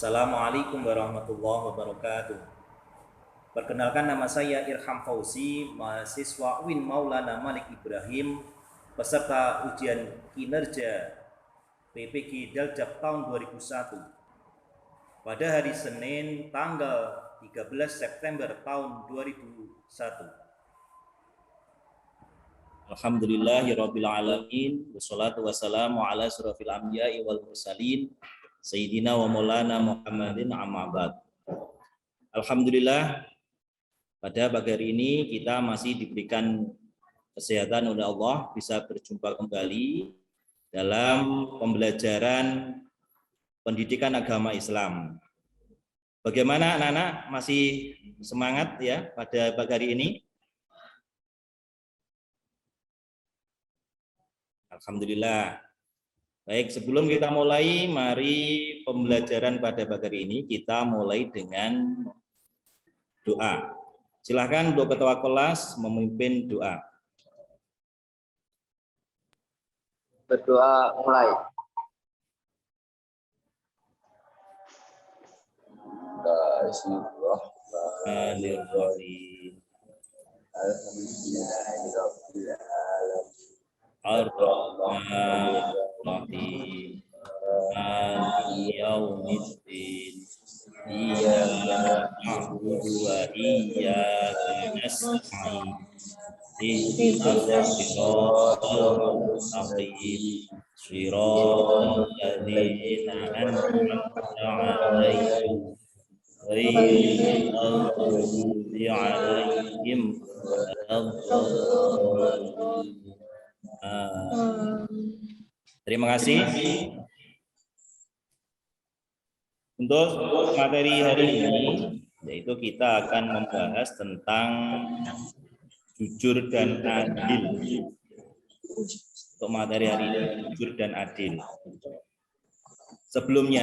Assalamualaikum warahmatullahi wabarakatuh. Perkenalkan, nama saya Irham Fauzi, mahasiswa UIN Maulana Malik Ibrahim, peserta ujian kinerja PPG Daljak tahun 2001. Pada hari Senin tanggal 13 September tahun 2001. Alhamdulillahirabbil alamin, wassalatu wassalamu ala asyrofil anbiya'i wal mursalin Sayyidina wa maulana Muhammadin amma ba'd. Alhamdulillah, pada pagi hari ini kita masih diberikan kesehatan oleh Allah, bisa berjumpa kembali dalam pembelajaran pendidikan agama Islam. Bagaimana anak-anak, masih semangat ya pada pagi hari ini? Alhamdulillah. Baik, sebelum kita mulai, mari pembelajaran pada pagi hari ini kita mulai dengan doa. Silakan untuk ketua kelas memimpin doa. Berdoa mulai. Bismillahirrahmanirrahim. Ar-Rahmanir-Rahim. Maliki yaumiddin. Iyyaka na'budu wa iyyaka nasta'in. Ihdinas siratal mustaqim. Shiratal ladzina an'amta 'alaihim ghairil maghdubi 'alaihim waladdallin. Terima kasih. Untuk materi hari ini, yaitu kita akan membahas tentang jujur dan adil. Untuk materi hari ini, jujur dan adil. Sebelumnya,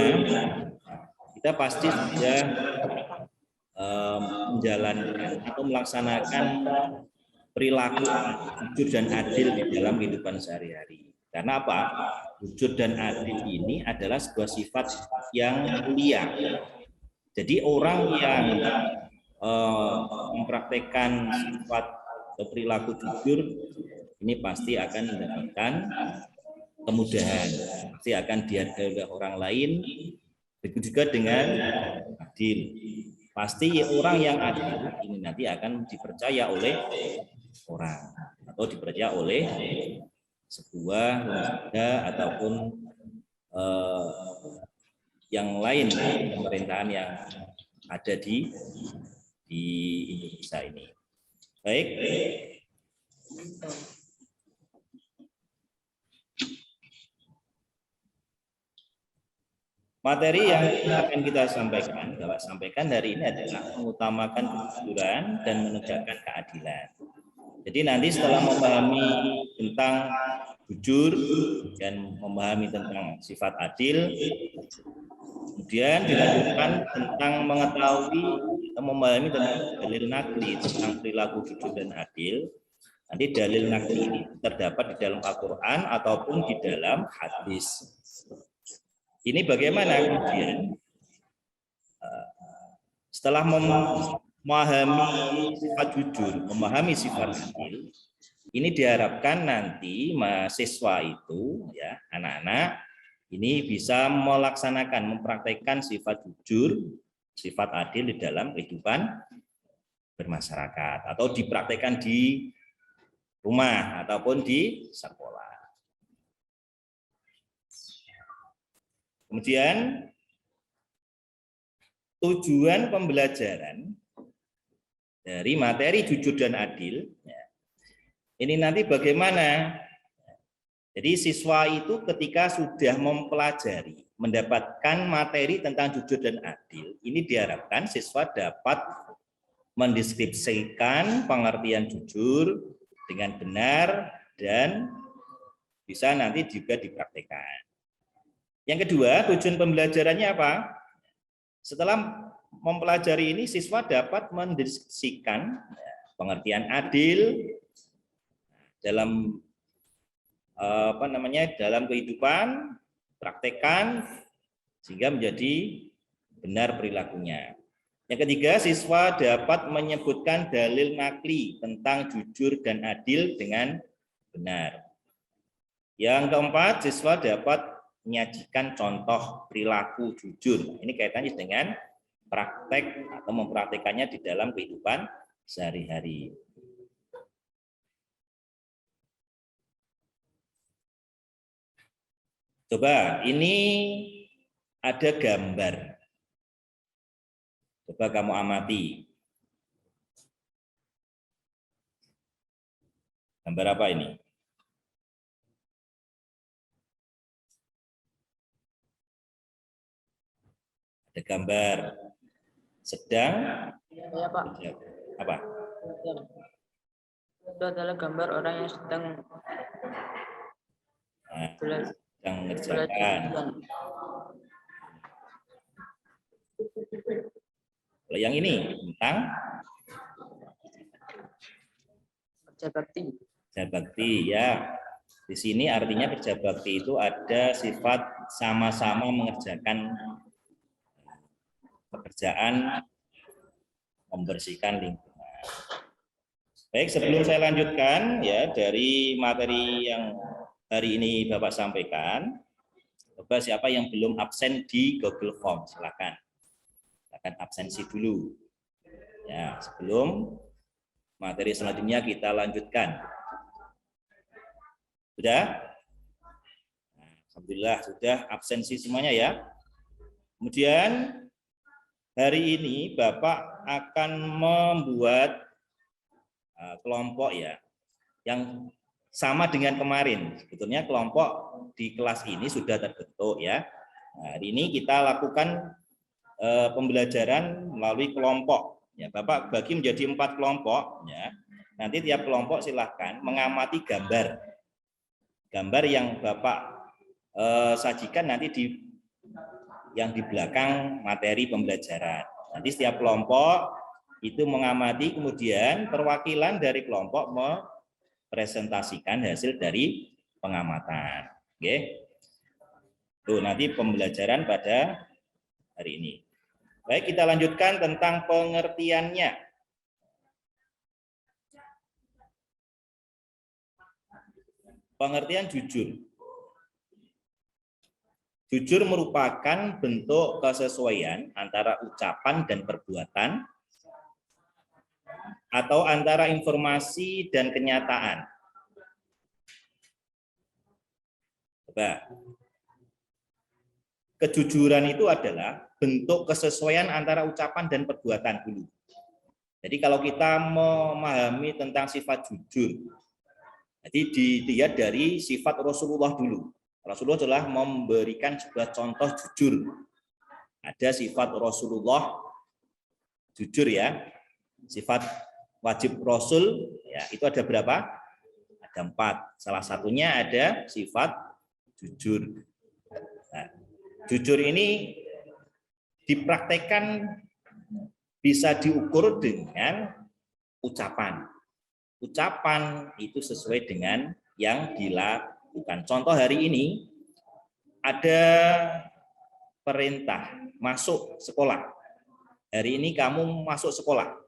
kita pasti sudah menjalankan atau melaksanakan perilaku jujur dan adil di dalam kehidupan sehari-hari. Karena apa? Jujur dan adil ini adalah sebuah sifat yang mulia. Jadi orang yang mempraktekkan sifat atau perilaku jujur ini pasti akan mendapatkan kemudahan, pasti akan dihargai oleh orang lain. Begitu juga dengan adil. Pasti orang yang adil ini nanti akan dipercaya oleh orang atau dipercaya oleh sebuah lembaga ataupun yang lain, pemerintahan yang ada di Indonesia ini. Baik. Materi yang akan kita sampaikan hari ini adalah mengutamakan kejujuran dan menegakkan keadilan. Jadi nanti setelah memahami tentang jujur dan memahami tentang sifat adil, kemudian dilanjutkan tentang mengetahui atau memahami tentang dalil nakli tentang perilaku jujur dan adil. Nanti dalil nakli ini terdapat di dalam Al-Quran ataupun di dalam hadis. Ini bagaimana kemudian setelah memahami sifat jujur, memahami sifat adil, ini diharapkan nanti mahasiswa itu, ya anak-anak, ini bisa melaksanakan, mempraktekkan sifat jujur, sifat adil di dalam kehidupan bermasyarakat atau dipraktekkan di rumah ataupun di sekolah. Kemudian tujuan pembelajaran dari materi jujur dan adil, ini nanti bagaimana? Jadi siswa itu ketika sudah mempelajari, mendapatkan materi tentang jujur dan adil, ini diharapkan siswa dapat mendeskripsikan pengertian jujur dengan benar dan bisa nanti juga dipraktikkan. Yang kedua, tujuan pembelajarannya apa? Setelah mempelajari ini, siswa dapat mendeskripsikan pengertian adil dalam dalam kehidupan, praktekkan sehingga menjadi benar perilakunya. Yang ketiga, siswa dapat menyebutkan dalil nakli tentang jujur dan adil dengan benar. Yang keempat, siswa dapat menyajikan contoh perilaku jujur. Ini kaitannya dengan praktek atau mempraktekannya di dalam kehidupan sehari-hari. Coba, ini ada gambar. Coba kamu amati. Gambar apa ini? Ada gambar sedang. Ya, Pak. Apa? Itu adalah gambar orang yang sedang mengerjakan. Kalau yang ini tentang kerja bakti. Kerja bakti ya. Di sini artinya kerja bakti itu ada sifat sama-sama mengerjakan pekerjaan membersihkan lingkungan. Baik, sebelum saya lanjutkan ya dari materi yang hari ini Bapak sampaikan, coba siapa yang belum absen di Google Form, silakan. Silakan absensi dulu. Ya, sebelum materi selanjutnya kita lanjutkan. Sudah? Alhamdulillah sudah absensi semuanya ya. Kemudian hari ini Bapak akan membuat kelompok ya yang sama dengan kemarin. Sebetulnya kelompok di kelas ini sudah terbentuk ya. Nah, hari ini kita lakukan pembelajaran melalui kelompok. Ya, Bapak bagi menjadi 4 kelompok. Ya. Nanti tiap kelompok silahkan mengamati gambar. Gambar yang Bapak sajikan nanti yang di belakang materi pembelajaran. Nanti setiap kelompok itu mengamati, kemudian perwakilan dari kelompok mempresentasikan hasil dari pengamatan. Oke. Tuh, nanti pembelajaran pada hari ini. Baik, kita lanjutkan tentang pengertiannya. Pengertian jujur. Jujur merupakan bentuk kesesuaian antara ucapan dan perbuatan atau antara informasi dan kenyataan. Coba. Kejujuran itu adalah bentuk kesesuaian antara ucapan dan perbuatan dulu. Jadi kalau kita memahami tentang sifat jujur, jadi dilihat dari sifat Rasulullah dulu. Rasulullah adalah memberikan sebuah contoh jujur. Ada sifat Rasulullah jujur ya. Sifat wajib Rasul ya, itu ada berapa? Ada 4. Salah satunya ada sifat jujur. Nah, jujur ini dipraktekkan bisa diukur dengan ucapan. Ucapan itu sesuai dengan yang dilakukan. Contoh hari ini ada perintah masuk sekolah. Hari ini kamu masuk sekolah.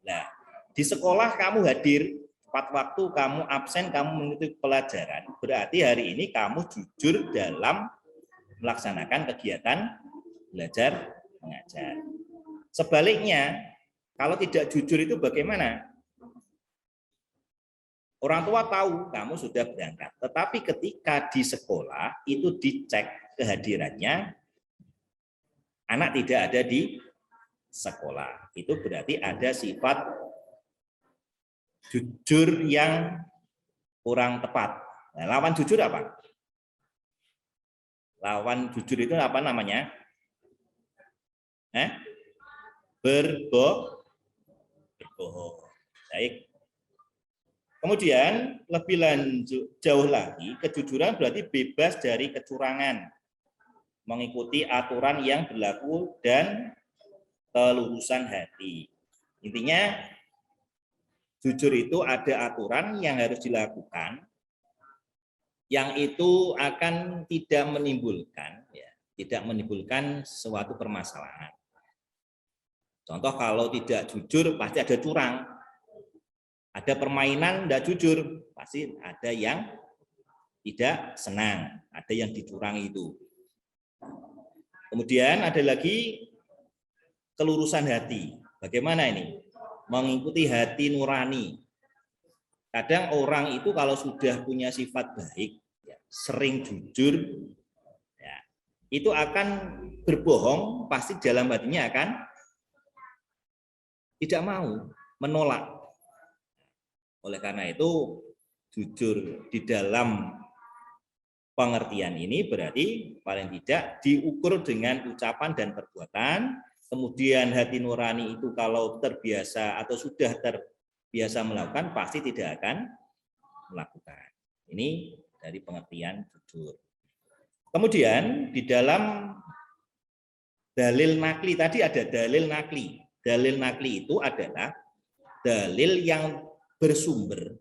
Nah, di sekolah kamu hadir, tepat waktu kamu absen, kamu mengikuti pelajaran. Berarti hari ini kamu jujur dalam melaksanakan kegiatan belajar mengajar. Sebaliknya, kalau tidak jujur itu bagaimana? Orang tua tahu kamu sudah berangkat, tetapi ketika di sekolah itu dicek kehadirannya, anak tidak ada di sekolah. Itu berarti ada sifat jujur yang kurang tepat. Nah, lawan jujur apa? Lawan jujur itu apa namanya? Berbohong. Baik. Kemudian lebih lanjut jauh lagi, kejujuran berarti bebas dari kecurangan, mengikuti aturan yang berlaku dan kelurusan hati. Intinya jujur itu ada aturan yang harus dilakukan, yang itu akan tidak menimbulkan ya, tidak menimbulkan suatu permasalahan. Contoh kalau tidak jujur pasti ada curang. Ada permainan tidak jujur, pasti ada yang tidak senang, ada yang dicurangi itu. Kemudian ada lagi kelurusan hati. Bagaimana ini? Mengikuti hati nurani. Kadang orang itu kalau sudah punya sifat baik, ya, sering jujur, ya, itu akan berbohong, pasti dalam hatinya akan tidak mau, menolak. Oleh karena itu, jujur di dalam pengertian ini berarti paling tidak diukur dengan ucapan dan perbuatan. Kemudian hati nurani itu kalau terbiasa atau sudah terbiasa melakukan, pasti tidak akan melakukan. Ini dari pengertian jujur. Kemudian di dalam dalil nakli, tadi ada dalil nakli. Dalil nakli itu adalah dalil yang bersumber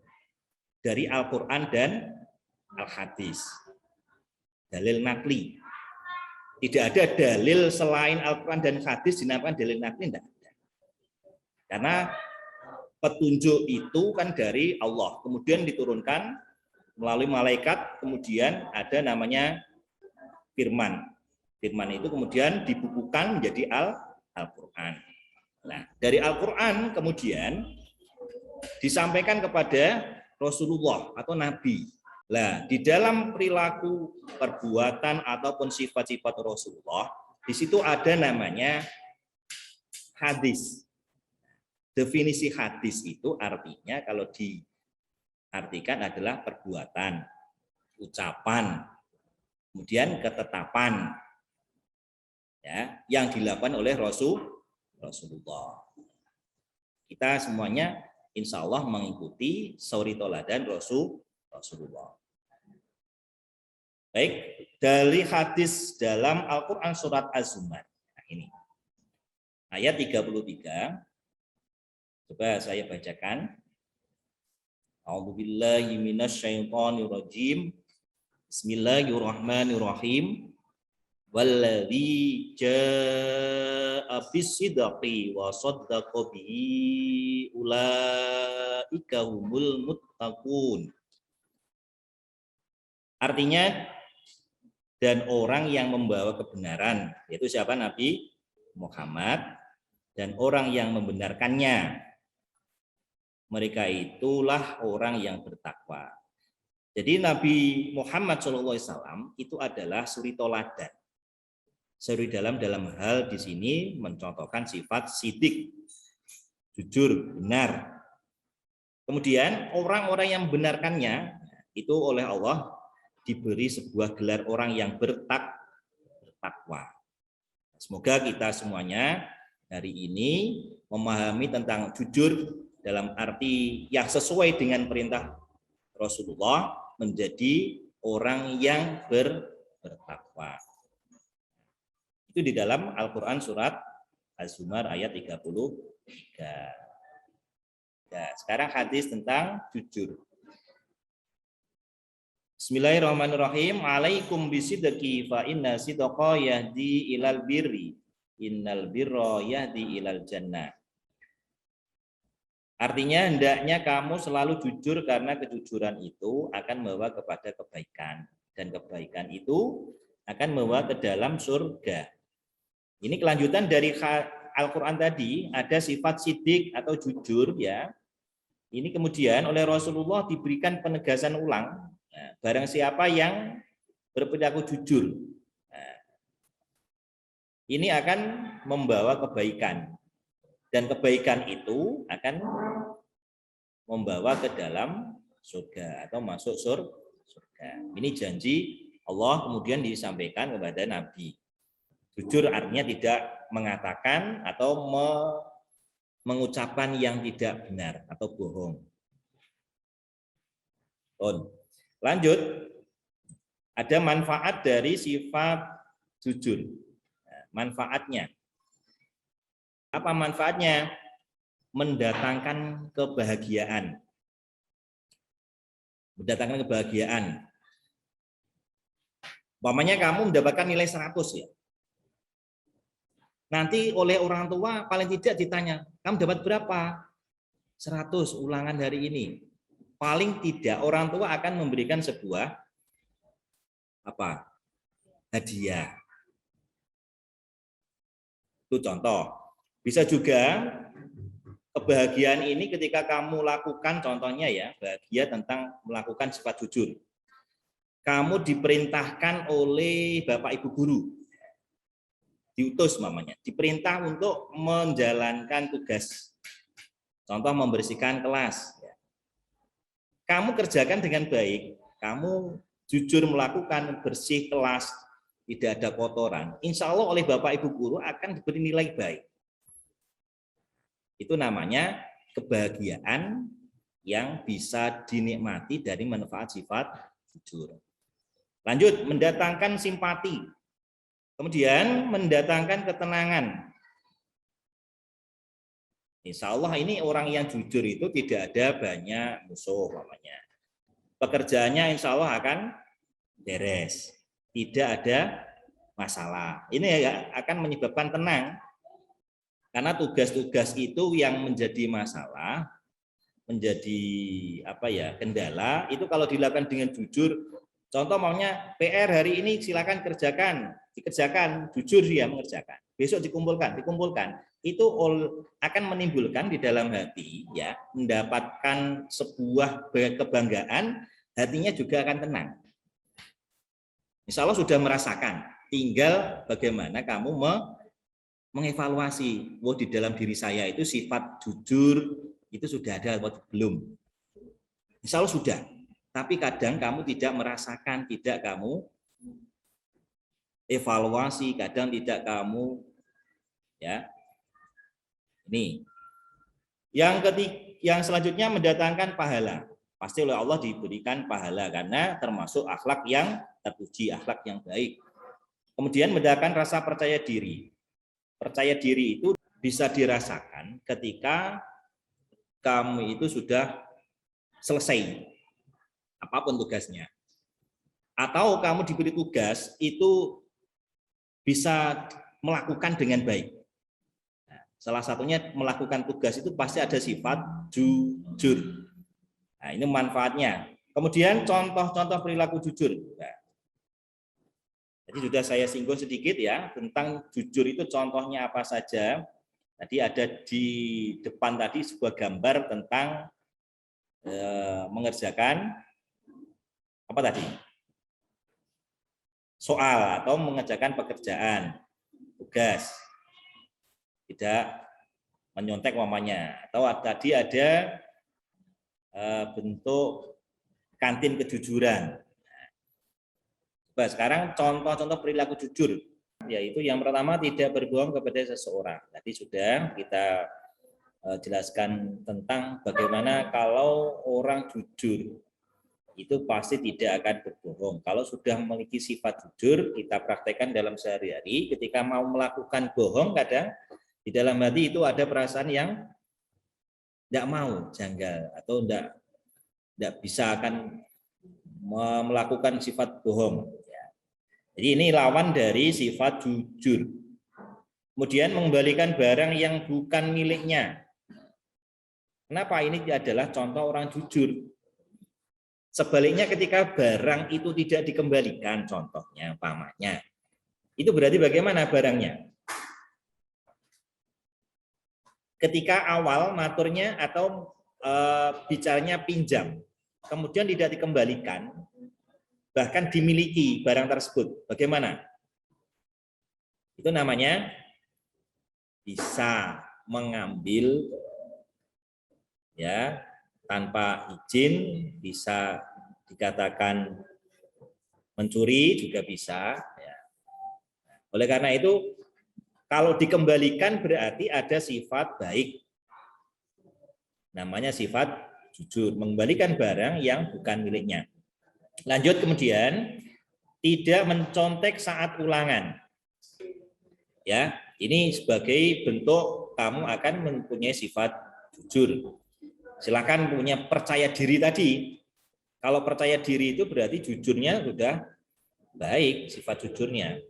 dari Al-Quran dan Al-Hadis. Dalil nakli. Tidak ada dalil selain Al-Quran dan Hadis dinamakan dalil nakli, tidak ada. Karena petunjuk itu kan dari Allah, kemudian diturunkan melalui malaikat, kemudian ada namanya firman. Firman itu kemudian dibukukan menjadi Al-Quran. Nah, dari Al-Quran kemudian disampaikan kepada Rasulullah atau Nabi. Nah, di dalam perilaku, perbuatan ataupun sifat-sifat Rasulullah, di situ ada namanya hadis. Definisi hadis itu artinya kalau diartikan adalah perbuatan, ucapan, kemudian ketetapan, ya, yang dilakukan oleh Rasulullah. Kita semuanya insya Allah mengikuti suri toladan Rasulullah. Baik, dari hadis dalam Al-Quran surat Az-Zumar. Nah, ini ayat 33. Coba saya bacakan. A'udzubillahi minasyaitonirrajim. Bismillahirrahmanirrahim. Walladzi jaa'a bis-sidqi wa shaddaqa bihi ulaika humul muttaqun. Artinya, dan orang yang membawa kebenaran, yaitu siapa? Nabi Muhammad, dan orang yang membenarkannya, mereka itulah orang yang bertakwa. Jadi Nabi Muhammad SAW itu adalah suri toladan. Suri dalam hal di sini mencontohkan sifat sidik, jujur, benar. Kemudian orang-orang yang membenarkannya itu oleh Allah diberi sebuah gelar orang yang bertakwa. Semoga kita semuanya hari ini memahami tentang jujur dalam arti yang sesuai dengan perintah Rasulullah, menjadi orang yang bertakwa. Itu di dalam Al-Quran surat Az-Zumar ayat 33. Nah, sekarang hadis tentang jujur. Bismillahirrahmanirrahim. Alaikum bisidqi fa inna sidqa yahdi ilal birri. Innal birra yahdi ilal jannah. Artinya hendaknya kamu selalu jujur karena kejujuran itu akan membawa kepada kebaikan. Dan kebaikan itu akan membawa ke dalam surga. Ini kelanjutan dari Al-Quran tadi, ada sifat sidik atau jujur, ya. Ini kemudian oleh Rasulullah diberikan penegasan ulang. Nah, barang siapa yang berperilaku jujur, nah, ini akan membawa kebaikan. Dan kebaikan itu akan membawa ke dalam surga atau masuk surga. Ini janji Allah kemudian disampaikan kepada Nabi. Jujur artinya tidak mengatakan atau mengucapkan yang tidak benar atau bohong. Lanjut, ada manfaat dari sifat jujur. Manfaatnya. Apa manfaatnya? Mendatangkan kebahagiaan. Mendatangkan kebahagiaan. Umpamanya kamu mendapatkan nilai 100 ya. Nanti oleh orang tua paling tidak ditanya, kamu dapat berapa? 100 ulangan hari ini. Paling tidak orang tua akan memberikan sebuah apa? Hadiah. Itu contoh. Bisa juga kebahagiaan ini ketika kamu lakukan, contohnya ya, bahagia tentang melakukan sifat jujur. Kamu diperintahkan oleh Bapak Ibu guru, diutus mamanya, diperintah untuk menjalankan tugas. Contoh membersihkan kelas. Kamu kerjakan dengan baik, kamu jujur melakukan bersih kelas, tidak ada kotoran. Insya Allah oleh Bapak Ibu guru akan diberi nilai baik. Itu namanya kebahagiaan yang bisa dinikmati dari manfaat sifat jujur. Lanjut, mendatangkan simpati. Kemudian mendatangkan ketenangan. Insya Allah ini orang yang jujur itu tidak ada banyak musuh namanya. Pekerjaannya insya Allah akan beres. Tidak ada masalah. Ini akan menyebabkan tenang. Karena tugas-tugas itu yang menjadi masalah, menjadi kendala, itu kalau dilakukan dengan jujur. Contoh maunya PR hari ini silakan dikerjakan, jujur dia mengerjakan. Besok dikumpulkan. Itu akan menimbulkan di dalam hati ya, mendapatkan sebuah kebanggaan, hatinya juga akan tenang. Insya Allah sudah merasakan, tinggal bagaimana kamu mengevaluasi, di dalam diri saya itu sifat jujur itu sudah ada atau belum. Insya Allah sudah. Tapi kadang kamu tidak merasakan, tidak kamu evaluasi, kadang tidak kamu ya. Ini. Yang selanjutnya mendatangkan pahala. Pasti oleh Allah diberikan pahala karena termasuk akhlak yang terpuji, akhlak yang baik. Kemudian mendatangkan rasa percaya diri. Percaya diri itu bisa dirasakan ketika kamu itu sudah selesai apapun tugasnya, atau kamu diberi tugas itu bisa melakukan dengan baik. Nah, salah satunya melakukan tugas itu pasti ada sifat jujur. Nah, ini manfaatnya. Kemudian contoh-contoh perilaku jujur. Nah, jadi sudah saya singgung sedikit ya tentang jujur itu contohnya apa saja. Tadi ada di depan tadi sebuah gambar tentang mengerjakan apa tadi? Soal atau mengerjakan pekerjaan, tugas, tidak menyontek umpamanya. Atau tadi ada bentuk kantin kejujuran. Nah, sekarang contoh-contoh perilaku jujur, yaitu yang pertama tidak berbohong kepada seseorang. Tadi sudah kita jelaskan tentang bagaimana kalau orang jujur itu pasti tidak akan berbohong. Kalau sudah memiliki sifat jujur, kita praktekkan dalam sehari-hari. Ketika mau melakukan bohong, kadang di dalam hati itu ada perasaan yang tidak mau, janggal, atau tidak bisa akan melakukan sifat bohong. Jadi ini lawan dari sifat jujur. Kemudian mengembalikan barang yang bukan miliknya. Kenapa? Ini adalah contoh orang jujur. Sebaliknya ketika barang itu tidak dikembalikan, contohnya, umpamanya, itu berarti bagaimana barangnya? Ketika awal maturnya atau bicaranya pinjam, kemudian tidak dikembalikan, bahkan dimiliki barang tersebut, bagaimana? Itu namanya bisa mengambil ya tanpa izin, bisa dikatakan mencuri juga bisa. Ya. Oleh karena itu, kalau dikembalikan berarti ada sifat baik. Namanya sifat jujur, mengembalikan barang yang bukan miliknya. Lanjut kemudian, tidak mencontek saat ulangan. Ya, ini sebagai bentuk kamu akan mempunyai sifat jujur. Silakan punya percaya diri tadi. Kalau percaya diri itu berarti jujurnya sudah baik sifat jujurnya.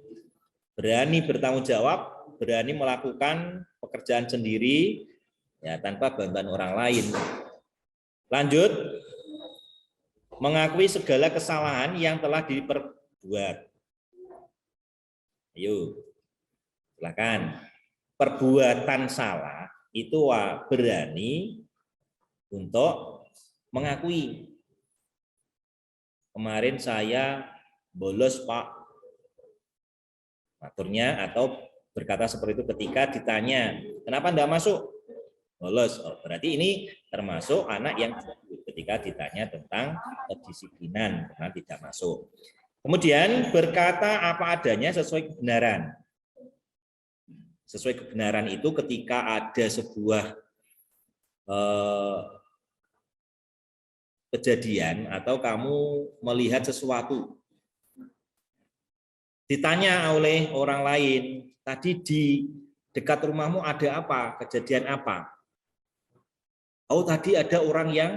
Berani bertanggung jawab, berani melakukan pekerjaan sendiri ya tanpa bantuan orang lain. Lanjut, mengakui segala kesalahan yang telah diperbuat. Ayo, silakan. Perbuatan salah itu berani untuk mengakui. Kemarin saya bolos, Pak. Aturnya atau berkata seperti itu ketika ditanya, kenapa enggak masuk? Bolos. Oh, berarti ini termasuk anak yang ketika ditanya tentang kedisiplinan karena tidak masuk. Kemudian berkata apa adanya sesuai kebenaran. Sesuai kebenaran itu ketika ada sebuah kejadian atau kamu melihat sesuatu ditanya oleh orang lain, tadi di dekat rumahmu ada apa? Kejadian apa? Oh, tadi ada orang yang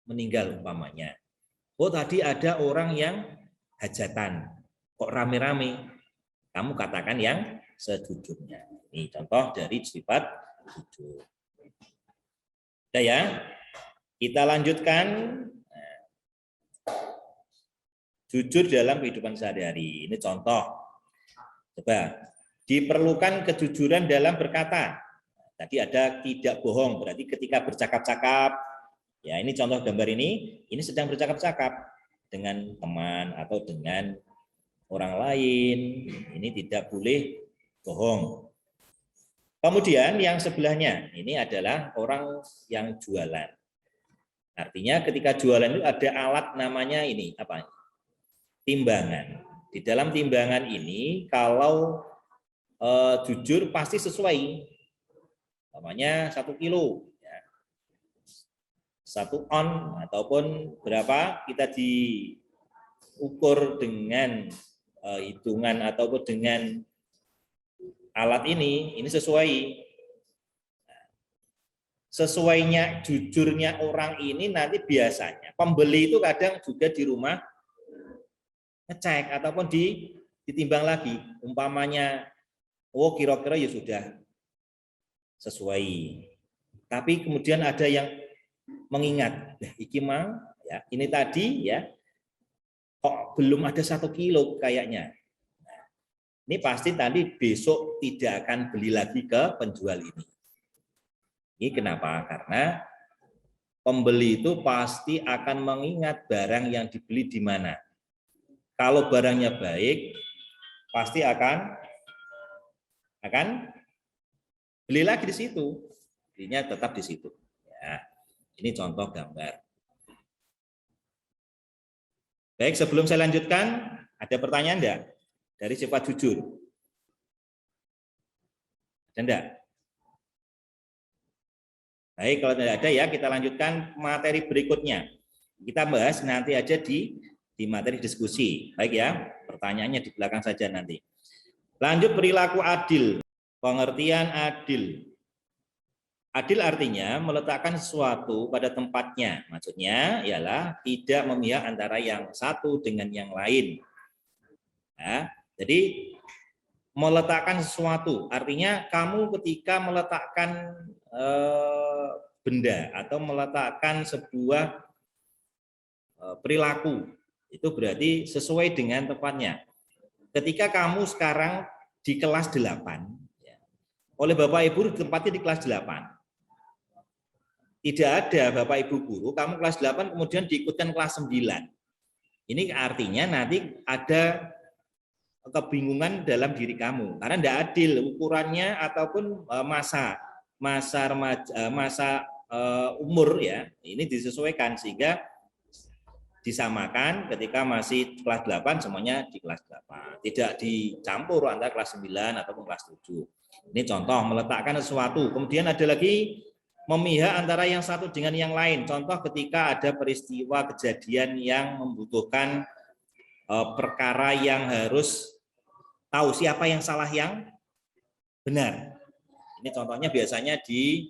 meninggal umpamanya. Oh, tadi ada orang yang hajatan. Kok rame-rame? Kamu katakan yang sejujurnya. Ini contoh dari sifat jujur. Udah ya? Kita lanjutkan. Jujur dalam kehidupan sehari-hari. Ini contoh. Coba, diperlukan kejujuran dalam berkata. Tadi ada tidak bohong, berarti ketika bercakap-cakap, ya ini contoh gambar ini sedang bercakap-cakap dengan teman atau dengan orang lain. Ini tidak boleh bohong. Kemudian yang sebelahnya, ini adalah orang yang jualan. Artinya ketika jualan itu ada alat namanya ini, apa? Timbangan. Di dalam timbangan ini kalau jujur pasti sesuai. Namanya 1 kilo, ya. 1 on ataupun berapa kita diukur dengan hitungan ataupun dengan alat ini sesuai. Sesuainya jujurnya orang ini nanti biasanya pembeli itu kadang juga di rumah ngecek ataupun ditimbang lagi, umpamanya oh kira-kira ya sudah sesuai, tapi kemudian ada yang mengingat, iki mang ya ini tadi ya kok belum ada 1 kilo kayaknya. Nah, ini pasti tadi besok tidak akan beli lagi ke penjual ini. Ini kenapa? Karena pembeli itu pasti akan mengingat barang yang dibeli di mana. Kalau barangnya baik, pasti akan beli lagi di situ. Belinya tetap di situ. Ya, ini contoh gambar. Baik, sebelum saya lanjutkan, ada pertanyaan enggak dari sifat jujur? Ada enggak? Baik, kalau tidak ada ya kita lanjutkan materi berikutnya. Kita bahas nanti aja di materi diskusi. Baik ya, pertanyaannya di belakang saja nanti. Lanjut perilaku adil. Pengertian adil. Adil artinya meletakkan sesuatu pada tempatnya. Maksudnya ialah tidak memihak antara yang satu dengan yang lain. Ya, jadi meletakkan sesuatu artinya kamu ketika meletakkan benda atau meletakkan sebuah perilaku itu berarti sesuai dengan tempatnya. Ketika kamu sekarang di kelas 8, ya, oleh Bapak Ibu ditempatnya di kelas 8. Tidak ada Bapak Ibu guru, kamu kelas 8 kemudian diikutkan kelas 9. Ini artinya nanti ada kebingungan dalam diri kamu karena tidak adil ukurannya ataupun masa umur ya. Ini disesuaikan sehingga disamakan ketika masih kelas 8 semuanya di kelas 8. Tidak dicampur antara kelas 9 ataupun kelas 7. Ini contoh meletakkan sesuatu. Kemudian ada lagi memihak antara yang satu dengan yang lain. Contoh ketika ada peristiwa kejadian yang membutuhkan perkara yang harus tahu siapa yang salah yang benar. Ini contohnya biasanya di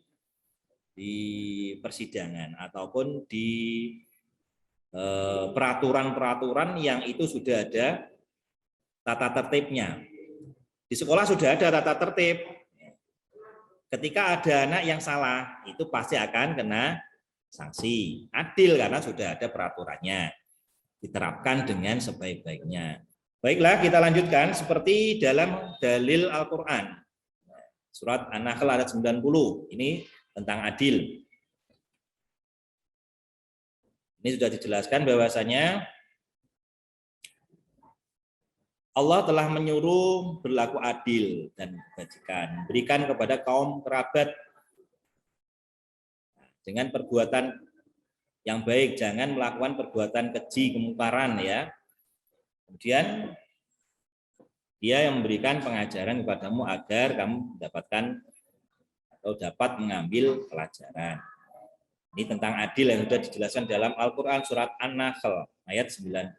persidangan ataupun di peraturan-peraturan yang itu sudah ada tata tertibnya. Di sekolah sudah ada tata tertib. Ketika ada anak yang salah, itu pasti akan kena sanksi. Adil karena sudah ada peraturannya. Diterapkan dengan sebaik-baiknya. Baiklah, kita lanjutkan seperti dalam dalil Al-Qur'an. Surat An-Nahl ayat 90. Ini tentang adil. Ini sudah dijelaskan bahwasanya Allah telah menyuruh berlaku adil dan kebajikan, berikan kepada kaum kerabat dengan perbuatan yang baik, jangan melakukan perbuatan keji, kemungkaran ya. Kemudian dia yang memberikan pengajaran kepadamu agar kamu mendapatkan atau dapat mengambil pelajaran. Ini tentang adil yang sudah dijelaskan dalam Al-Qur'an surat An-Nahl ayat 90.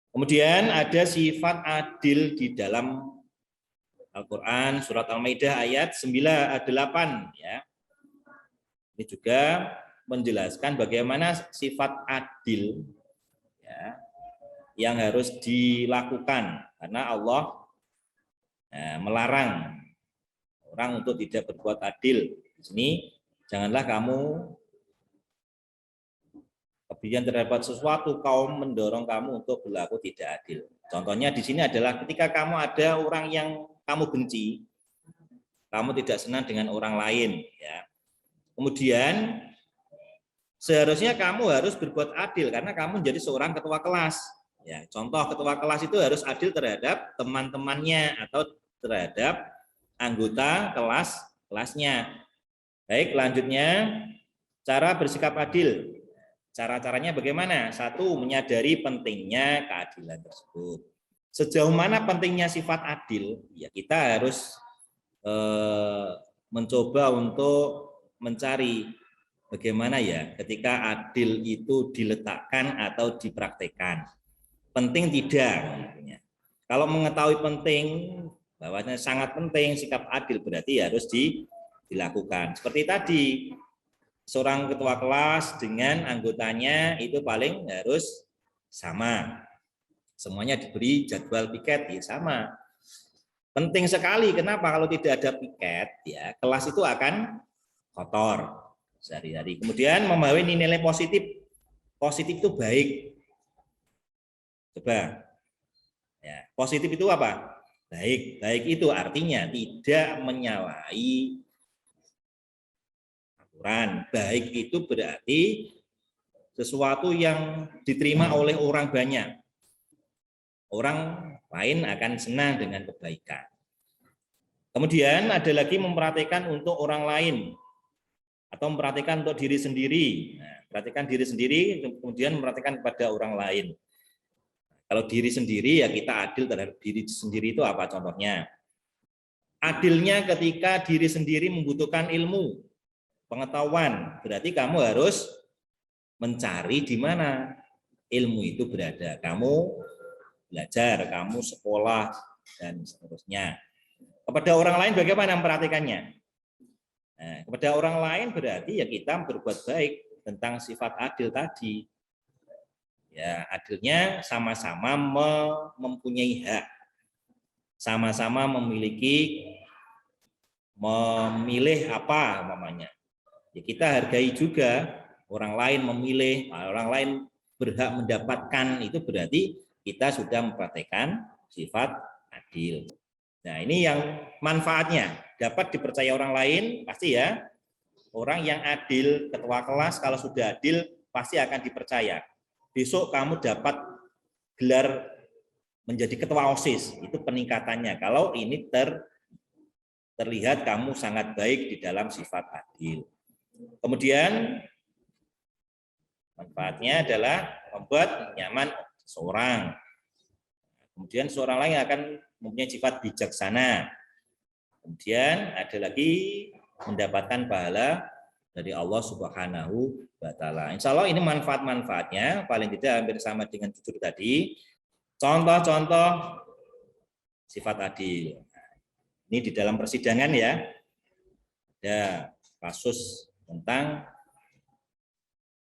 Kemudian ada sifat adil di dalam Al-Qur'an surat Al-Maidah ayat 8 ya. Ini juga menjelaskan bagaimana sifat adil ya, yang harus dilakukan karena Allah melarang orang untuk tidak berbuat adil. Di sini janganlah kamu kemudian terdapat sesuatu kaum mendorong kamu untuk berlaku tidak adil. Contohnya di sini adalah ketika kamu ada orang yang kamu benci, kamu tidak senang dengan orang lain, ya. Kemudian seharusnya kamu harus berbuat adil karena kamu menjadi seorang ketua kelas. Ya, contoh ketua kelas itu harus adil terhadap teman-temannya atau terhadap anggota kelasnya. Baik, selanjutnya cara bersikap adil. Cara-caranya bagaimana? Satu, menyadari pentingnya keadilan tersebut. Sejauh mana pentingnya sifat adil? Ya, kita harus mencoba untuk mencari bagaimana ya ketika adil itu diletakkan atau dipraktekkan. Penting tidak? Kalau mengetahui penting, bahwasanya sangat penting sikap adil berarti harus dilakukan. Seperti tadi, seorang ketua kelas dengan anggotanya itu paling harus sama. Semuanya diberi jadwal piket ya sama. Penting sekali. Kenapa? Kalau tidak ada piket ya kelas itu akan kotor sehari-hari. Kemudian membawa nilai positif. Positif itu baik. Coba. Ya, positif itu apa? Baik. Baik itu artinya tidak menyalahi aturan. Baik itu berarti sesuatu yang diterima oleh orang banyak. Orang lain akan senang dengan kebaikan. Kemudian ada lagi memperhatikan untuk orang lain atau memperhatikan untuk diri sendiri. Nah, perhatikan diri sendiri, kemudian memperhatikan kepada orang lain. Kalau diri sendiri ya kita adil terhadap diri sendiri itu apa contohnya? Adilnya ketika diri sendiri membutuhkan ilmu, pengetahuan, berarti kamu harus mencari di mana ilmu itu berada. Kamu belajar, kamu sekolah, dan seterusnya. Kepada orang lain bagaimana memperhatikannya? Nah, kepada orang lain berarti ya kita berbuat baik tentang sifat adil tadi. Ya, adilnya sama-sama mempunyai hak, sama-sama memilih apa namanya. Ya, kita hargai juga orang lain memilih, orang lain berhak mendapatkan, itu berarti kita sudah mempraktekkan sifat adil. Nah, ini yang manfaatnya dapat dipercaya orang lain pasti ya. Orang yang adil, ketua kelas kalau sudah adil pasti akan dipercaya. Besok kamu dapat gelar menjadi ketua OSIS, itu peningkatannya. Kalau ini terlihat kamu sangat baik di dalam sifat adil. Kemudian manfaatnya adalah membuat nyaman seorang. Kemudian seorang lain akan mempunyai sifat bijaksana. Kemudian ada lagi mendapatkan pahala dari Allah Subhanahu wa Ta'ala. Insya Allah ini manfaat-manfaatnya paling tidak hampir sama dengan jujur tadi. Contoh-contoh sifat adil. Ini di dalam persidangan ya. Ada kasus tentang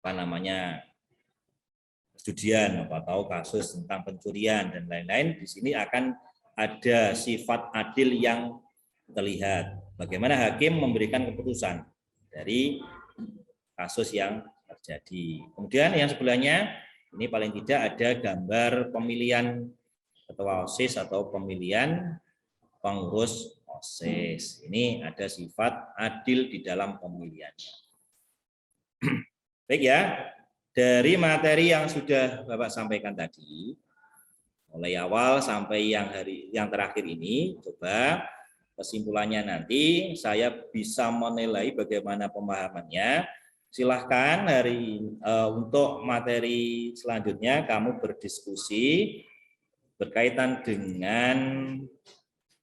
apa namanya perjudian atau kasus tentang pencurian dan lain-lain, di sini akan ada sifat adil yang terlihat. Bagaimana hakim memberikan keputusan dari kasus yang terjadi. Kemudian yang sebelahnya ini paling tidak ada gambar pemilihan ketua OSIS atau pemilihan pengurus OSIS. Ini ada sifat adil di dalam pemilihannya. Baik ya, dari materi yang sudah Bapak sampaikan tadi, mulai awal sampai yang terakhir ini, coba kesimpulannya nanti saya bisa menilai bagaimana pemahamannya. Silahkan untuk materi selanjutnya kamu berdiskusi berkaitan dengan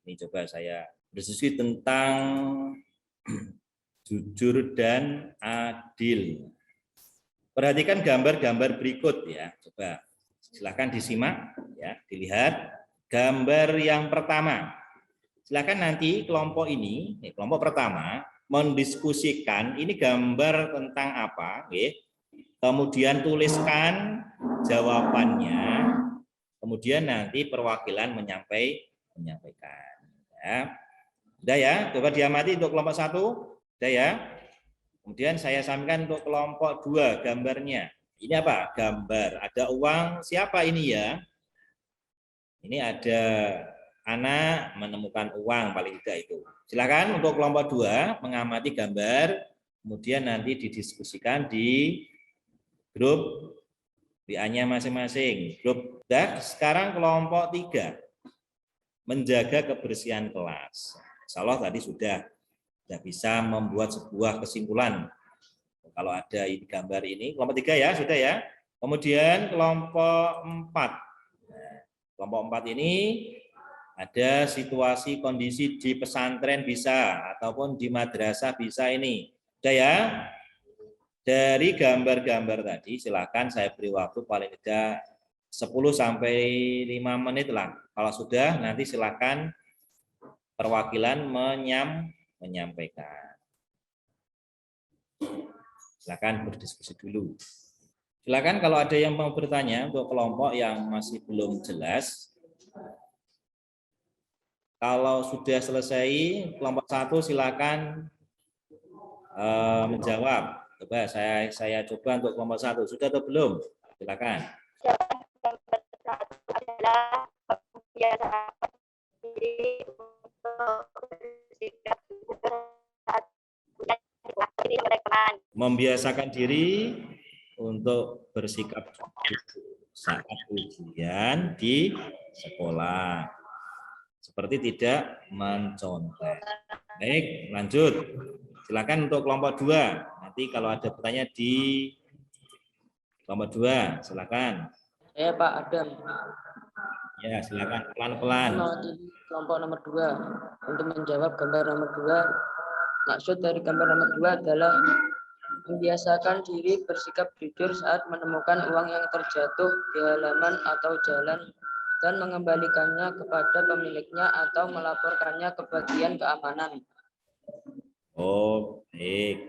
ini, coba saya berdiskusi tentang jujur dan adil. Perhatikan gambar-gambar berikut ya, coba silakan disimak ya, dilihat gambar yang pertama. Silakan nanti kelompok ini, kelompok pertama mendiskusikan ini gambar tentang apa, kemudian tuliskan jawabannya, kemudian nanti perwakilan menyampaikan. Ya. Sudah ya, coba diamati untuk kelompok 1, sudah ya. Kemudian saya sampaikan untuk kelompok 2 gambarnya. Ini apa? Gambar. Ada uang, siapa ini ya? Ini ada anak menemukan uang, paling tidak itu. Silakan untuk kelompok 2 mengamati gambar, kemudian nanti didiskusikan di grup WA-nya masing-masing. Grup sekarang kelompok 3 menjaga kebersihan kelas. Insya Allah tadi sudah bisa membuat sebuah kesimpulan. Kalau ada ini gambar ini, kelompok 3 ya, sudah ya. Kemudian kelompok 4. Nah, kelompok 4 ini ada situasi kondisi di pesantren bisa, ataupun di madrasah bisa ini. Sudah ya? Dari gambar-gambar tadi, silakan saya beri waktu paling tidak 10 sampai 5 menit lah. Kalau sudah, nanti silakan perwakilan menyampaikan. Silakan berdiskusi dulu. Silakan kalau ada yang mau bertanya untuk kelompok yang masih belum jelas. Kalau sudah selesai kelompok 1 silakan menjawab. Coba saya coba untuk kelompok 1. Sudah atau belum? Silakan. Membiasakan diri untuk bersikap saat ujian di sekolah. Seperti tidak mencontek. Baik, lanjut. Silakan untuk kelompok 2. Nanti kalau ada pertanyaan di kelompok 2, silakan. Saya Pak Adam. Ya, silakan pelan-pelan. Kelompok nomor 2. Untuk menjawab gambar nomor 2, maksud dari gambar nomor 2 adalah membiasakan diri bersikap jujur saat menemukan uang yang terjatuh di halaman atau jalan dan mengembalikannya kepada pemiliknya atau melaporkannya ke bagian keamanan. Oh, baik.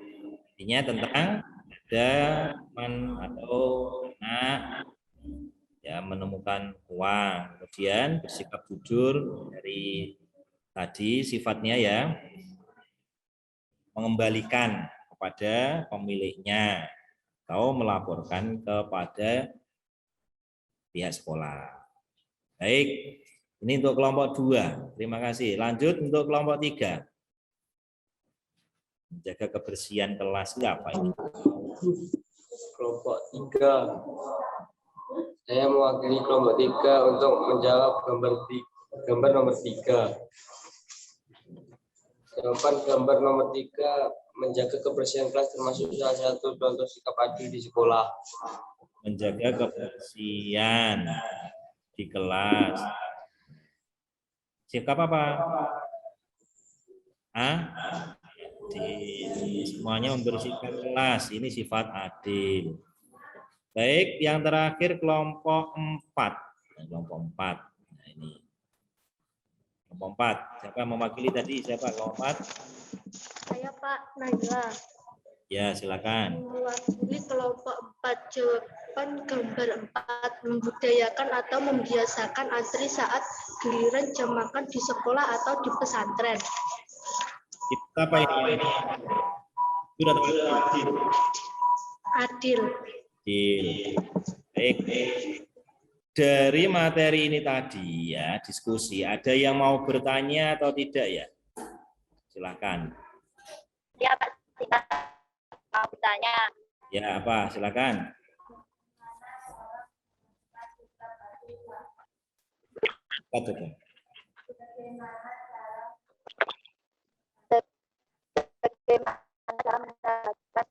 Intinya tentang ada teman atau anak ya menemukan uang, kemudian bersikap jujur dari tadi sifatnya ya mengembalikan kepada pemiliknya atau melaporkan kepada pihak sekolah. Baik, ini untuk kelompok 2. Terima kasih. Lanjut untuk kelompok 3. Menjaga kebersihan kelas apa ini? Kelompok 3. Saya mewakili kelompok 3 untuk menjawab gambar nomor 3. Jawaban gambar nomor 3, menjaga kebersihan kelas termasuk salah satu contoh sikap adil di sekolah. Menjaga kebersihan di kelas. Sikap apa? Semuanya membersihkan kelas. Ini sifat adil. Baik, yang terakhir kelompok 4. Kelompok 4. Nah, ini. Kelompok 4. Siapa mewakili tadi? Siapa kelompok 4? Saya Pak Najla. Ya, silakan. Mewakili kelompok 4 tanggapan gambar 4, membudayakan atau membiasakan antri saat giliran jam makan di sekolah atau di pesantren. Apa ini? Sudah adil. Adil. Baik. Dari materi ini tadi ya, diskusi, ada yang mau bertanya atau tidak ya? Silakan. Ya, Pak. Mau bertanya. Ya, apa? Silakan. Apa coba? Bagaimana cara mendapatkan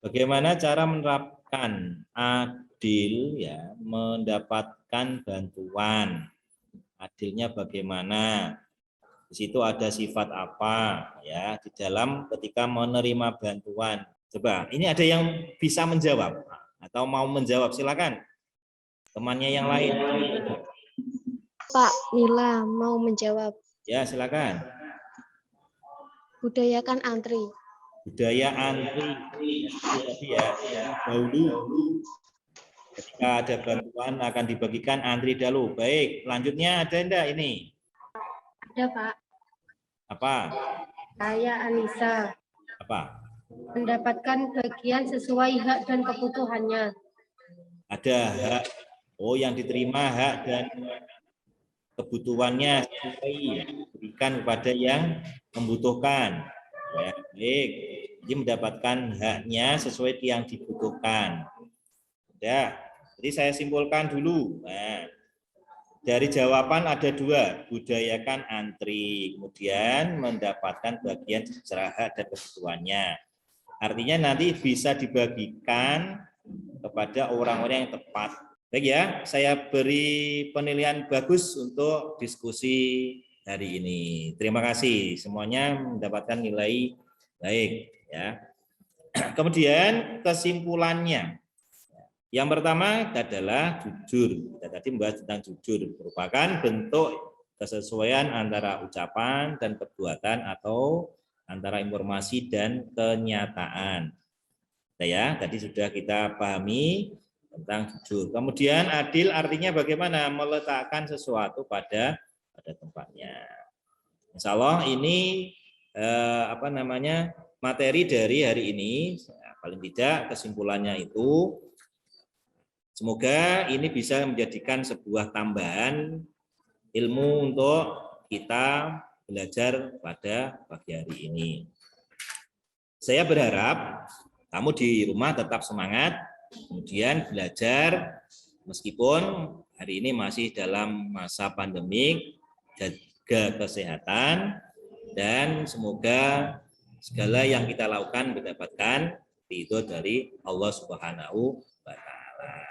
Bagaimana cara menerapkan adil ya, mendapatkan bantuan. Adilnya bagaimana? Di situ ada sifat apa ya di dalam ketika menerima bantuan. Coba, ini ada yang bisa menjawab atau mau menjawab, silakan. Temannya yang lain. Pak Nila mau menjawab. Ya, silakan. Budayakan antri. Budaya antri. Ya, dahulu ketika ada bantuan akan dibagikan antri dahulu. Baik, lanjutnya ada enggak ini? Ada, Pak. Apa? Saya Anissa. Apa? Mendapatkan bagian sesuai hak dan kebutuhannya. Ada hak. Oh, yang diterima hak dan kebutuhannya sesuai diberikan kepada yang membutuhkan. Ya, baik. Jadi mendapatkan haknya sesuai yang dibutuhkan. Ya, jadi saya simpulkan dulu. Nah, dari jawaban ada dua, budayakan antri, kemudian mendapatkan bagian secara hak dan kebutuhannya. Artinya nanti bisa dibagikan kepada orang-orang yang tepat. Baik ya, saya beri penilaian bagus untuk diskusi hari ini. Terima kasih, semuanya mendapatkan nilai baik ya. Kemudian kesimpulannya. Yang pertama adalah jujur. Kita tadi membahas tentang jujur, merupakan bentuk kesesuaian antara ucapan dan perbuatan atau antara informasi dan kenyataan. Ya, tadi sudah kita pahami tentang jujur. Kemudian adil artinya bagaimana meletakkan sesuatu pada tempatnya. Insya Allah ini materi dari hari ini. Paling tidak kesimpulannya itu. Semoga ini bisa menjadikan sebuah tambahan ilmu untuk kita belajar pada pagi hari ini. Saya berharap kamu di rumah tetap semangat, kemudian belajar meskipun hari ini masih dalam masa pandemik, jaga kesehatan, dan semoga segala yang kita lakukan mendapatkan ridho dari Allah Subhanahu wa Ta'ala.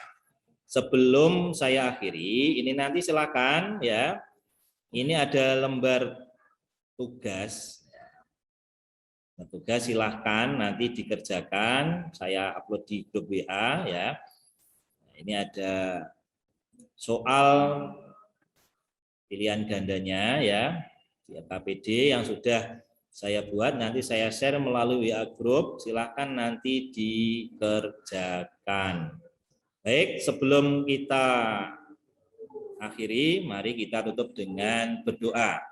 Sebelum saya akhiri, ini nanti silakan ya. Ini ada lembar tugas. Tugas silahkan nanti dikerjakan. Saya upload di grup WA ya. Ini ada soal pilihan gandanya ya di KPD yang sudah saya buat. Nanti saya share melalui WA grup. Silahkan nanti dikerjakan. Baik, sebelum kita akhiri, mari kita tutup dengan berdoa.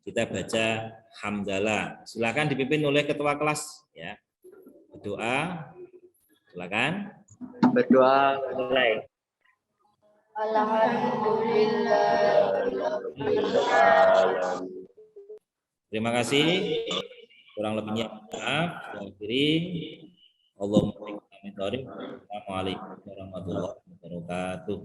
Kita baca hamdalah. Silakan dipimpin oleh ketua kelas ya. Berdoa. Silakan. Berdoa mulai. Alhamdulillah. Terima kasih. Kurang lebihnya maaf. Saya akhiri. Allahumma Assalamualaikum warahmatullahi wabarakatuh.